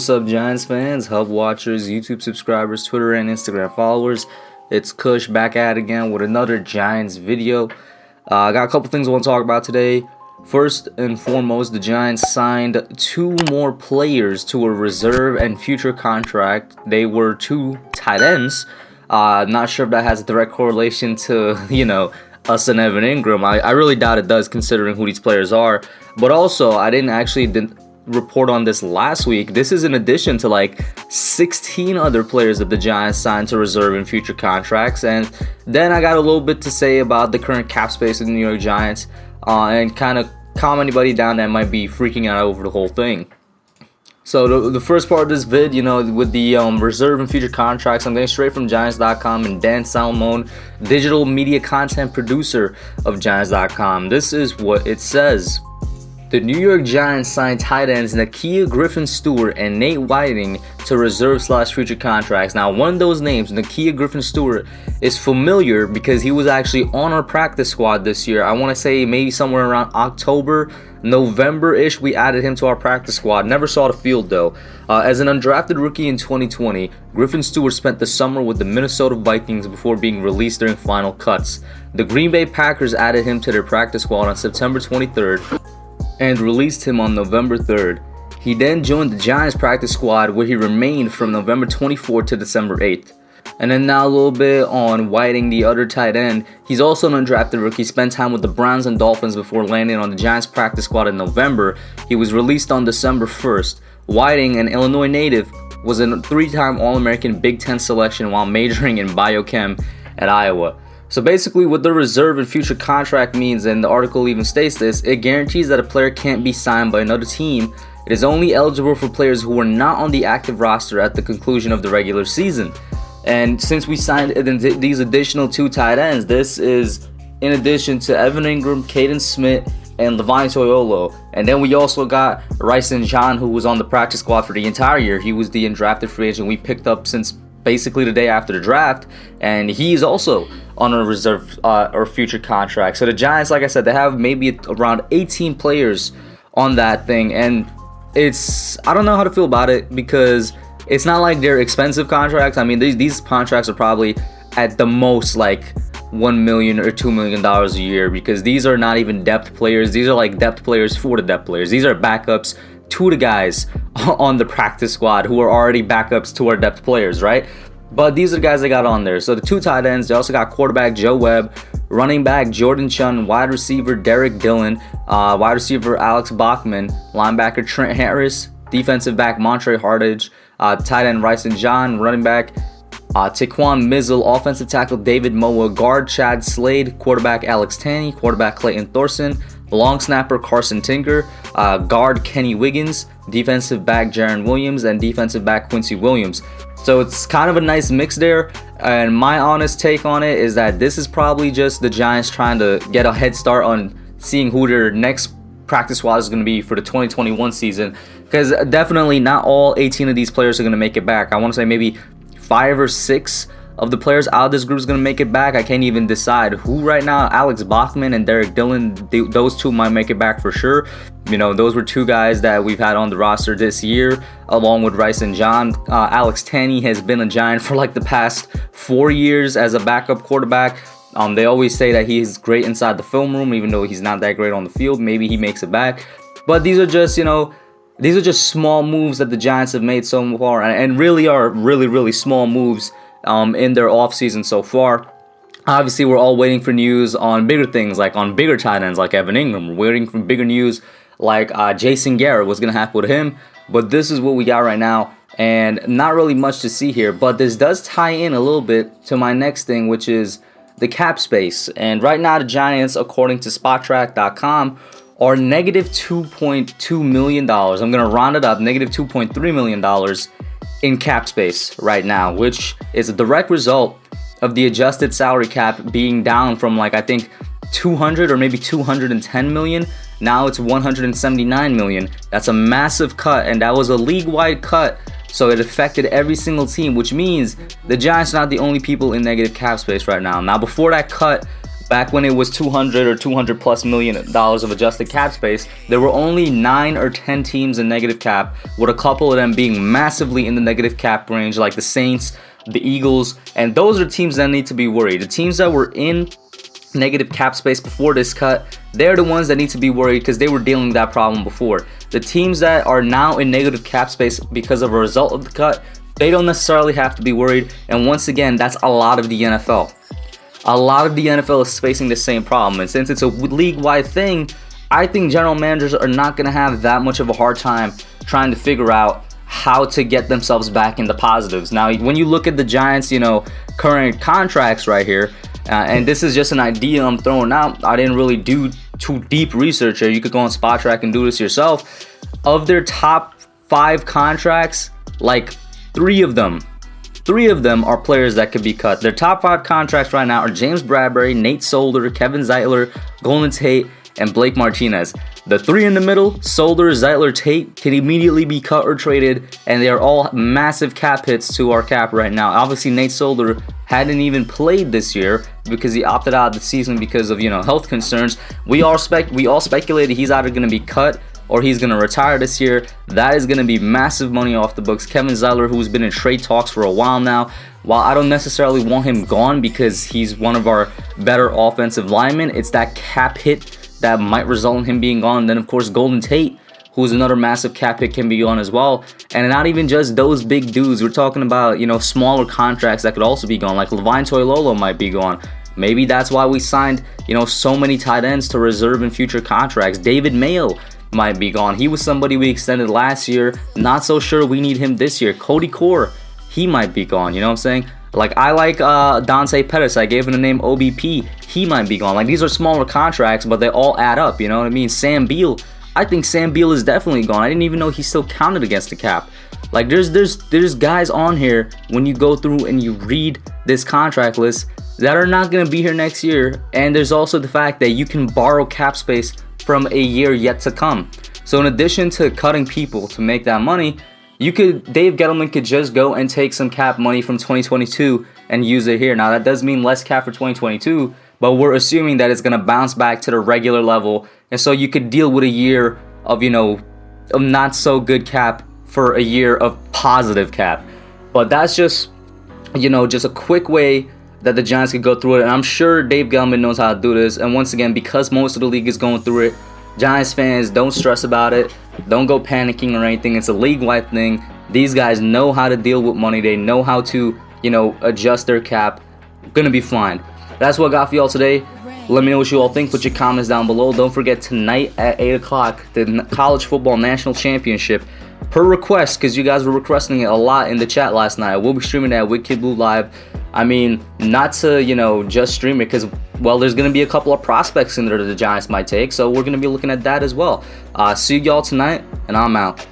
What's up, Giants fans, Hub watchers, YouTube subscribers, Twitter and Instagram followers? It's Kush back at it again with another Giants video. I got a couple things I want to talk about today. First and foremost, the Giants signed 2 more players to a reserve and future contract. They were 2 tight ends. Not sure if that has a direct correlation to, us and Evan Ingram. I really doubt it does, considering who these players are. But also, I didn't report on this last week. This is in addition to like 16 other players that the Giants signed to reserve and future contracts. And then I got a little bit to say about the current cap space of the New York Giants and kind of calm anybody down that might be freaking out over the whole thing. So the first part of this vid, with the reserve and future contracts, I'm getting straight from Giants.com and Dan Salmon, digital media content producer of Giants.com. This is what it says. The New York Giants signed tight ends Nakia Griffin-Stewart and Nate Whiting to reserve/future contracts. Now, one of those names, Nakia Griffin-Stewart, is familiar because he was actually on our practice squad this year. I want to say maybe somewhere around October, November-ish, we added him to our practice squad. Never saw the field, though. As an undrafted rookie in 2020, Griffin-Stewart spent the summer with the Minnesota Vikings before being released during final cuts. The Green Bay Packers added him to their practice squad on September 23rd. And released him on November 3rd. He then joined the Giants practice squad, where he remained from November 24th to December 8th. And then now a little bit on Whiting, the other tight end. He's also an undrafted rookie, spent time with the Browns and Dolphins before landing on the Giants practice squad in November. He was released on December 1st. Whiting, an Illinois native, was a 3-time All-American Big Ten selection while majoring in biochem at Iowa. So basically what the reserve and future contract means, and the article even states this, it guarantees that a player can't be signed by another team. It is only eligible for players who were not on the active roster at the conclusion of the regular season. And since we signed these additional 2 tight ends, this is in addition to Evan Ingram, Caden Smith, and Levine Toilolo. And then we also got Ryson John, who was on the practice squad for the entire year. He was the undrafted free agent we picked up since basically the day after the draft, and he's also on a reserve or future contract. So the Giants, like I said, they have maybe around 18 players on that thing, and I don't know how to feel about it, because it's not like they're expensive contracts. I mean, these contracts are probably at the most like $1 million or $2 million a year, because these are not even depth players. These are like depth players for the depth players. These are backups to the guys on the practice squad who are already backups to our depth players, right? But these are the guys they got on there. So the 2 tight ends, they also got quarterback Joe Webb, running back Jordan Chun, wide receiver Derek Dillon, wide receiver Alex Bachman, linebacker Trent Harris, defensive back Montre Hardage, tight end Ryson John, running back Taquan Mizzle, offensive tackle David Moa, guard Chad Slade, quarterback Alex Tanney, quarterback Clayton Thorson, long snapper Carson Tinker, guard Kenny Wiggins, defensive back Jaron Williams, and defensive back Quincy Williams. So it's kind of a nice mix there, and my honest take on it is that this is probably just the Giants trying to get a head start on seeing who their next practice squad is going to be for the 2021 season, because definitely not all 18 of these players are going to make it back. I want to say maybe 5 or 6 of the players out of this group is going to make it back. I can't even decide who right now. Alex Bachman and Derek Dillon, those 2 might make it back for sure. Those were 2 guys that we've had on the roster this year, along with Rice and John. Alex Tanney has been a Giant for like the past 4 years as a backup quarterback. They always say that he's great inside the film room, even though he's not that great on the field. Maybe he makes it back. But these are just, these are just small moves that the Giants have made so far, and really are really small moves in their offseason so far. Obviously, we're all waiting for news on bigger things, like on bigger tight ends like Evan Ingram. We're waiting for bigger news like Jason Garrett, what's going to happen with him. But this is what we got right now, and not really much to see here. But this does tie in a little bit to my next thing, which is the cap space. And right now, the Giants, according to Spottrack.com, are negative $2.2 million. I'm going to round it up, negative $2.3 million in cap space right now, which is a direct result of the adjusted salary cap being down from like I think 200 or maybe 210 million. Now it's 179 million. That's a massive cut, and that was a league-wide cut, so it affected every single team, which means the Giants are not the only people in negative cap space right now. Now, before that cut back when it was 200 or 200 plus million dollars of adjusted cap space, there were only 9 or 10 teams in negative cap, with a couple of them being massively in the negative cap range, like the Saints, the Eagles, and those are teams that need to be worried. The teams that were in negative cap space before this cut, they're the ones that need to be worried because they were dealing with that problem before. The teams that are now in negative cap space because of a result of the cut, they don't necessarily have to be worried. And once again, that's a lot of the NFL. A lot of the NFL is facing the same problem, and since it's a league-wide thing, I think general managers are not going to have that much of a hard time trying to figure out how to get themselves back in the positives. Now, when you look at the Giants, current contracts right here, and this is just an idea I'm throwing out. I didn't really do too deep research here. You could go on Spot Track and do this yourself. Of their top 5 contracts, like 3 of them are players that could be cut. Their top 5 contracts right now are James Bradbury, Nate Solder, Kevin Zeitler, Golden Tate, and Blake Martinez. The 3 in the middle, Solder, Zeitler, Tate, can immediately be cut or traded, and they are all massive cap hits to our cap right now. Obviously, Nate Solder hadn't even played this year because he opted out of the season because of health concerns. We all speculated he's either going to be cut or he's going to retire this year. That is going to be massive money off the books. Kevin Zeitler, who's been in trade talks for a while now, while I don't necessarily want him gone because he's one of our better offensive linemen, it's that cap hit that might result in him being gone. And then, of course, Golden Tate, who's another massive cap hit, can be gone as well. And not even just those big dudes. We're talking about, smaller contracts that could also be gone. Like Levine Toilolo might be gone. Maybe that's why we signed, so many tight ends to reserve in future contracts. David Mayo might be gone. He was somebody we extended last year. Not so sure we need him this year. Cody Core, he might be gone. You know what I'm saying? Like, I like Dante Pettis. I gave him the name OBP. He might be gone. Like, these are smaller contracts, but they all add up. You know what I mean? Sam Beal. I think Sam Beal is definitely gone. I didn't even know he still counted against the cap. Like, there's guys on here, when you go through and you read this contract list, that are not going to be here next year. And there's also the fact that you can borrow cap space from a year yet to come. So in addition to cutting people to make that money, Dave Gettleman could just go and take some cap money from 2022 and use it here. Now, that does mean less cap for 2022, but we're assuming that it's going to bounce back to the regular level. And so you could deal with a year of, of not so good cap for a year of positive cap. But that's just, just a quick way that the Giants could go through it. And I'm sure Dave Gettleman knows how to do this. And once again, because most of the league is going through it, Giants fans, don't stress about it. Don't go panicking or anything. It's a league-wide thing. These guys know how to deal with money. They know how to, adjust their cap. Gonna be fine. That's what I got for y'all today. Let me know what you all think. Put your comments down below. Don't forget, tonight at 8 o'clock, the College Football National Championship. Per request, because you guys were requesting it a lot in the chat last night. We'll be streaming that with Kid Blue Live. I mean, not to, just stream it because, well, there's going to be a couple of prospects in there that the Giants might take. So we're going to be looking at that as well. See y'all tonight, and I'm out.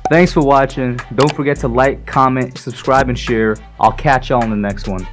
Thanks for watching. Don't forget to like, comment, subscribe, and share. I'll catch y'all in the next one.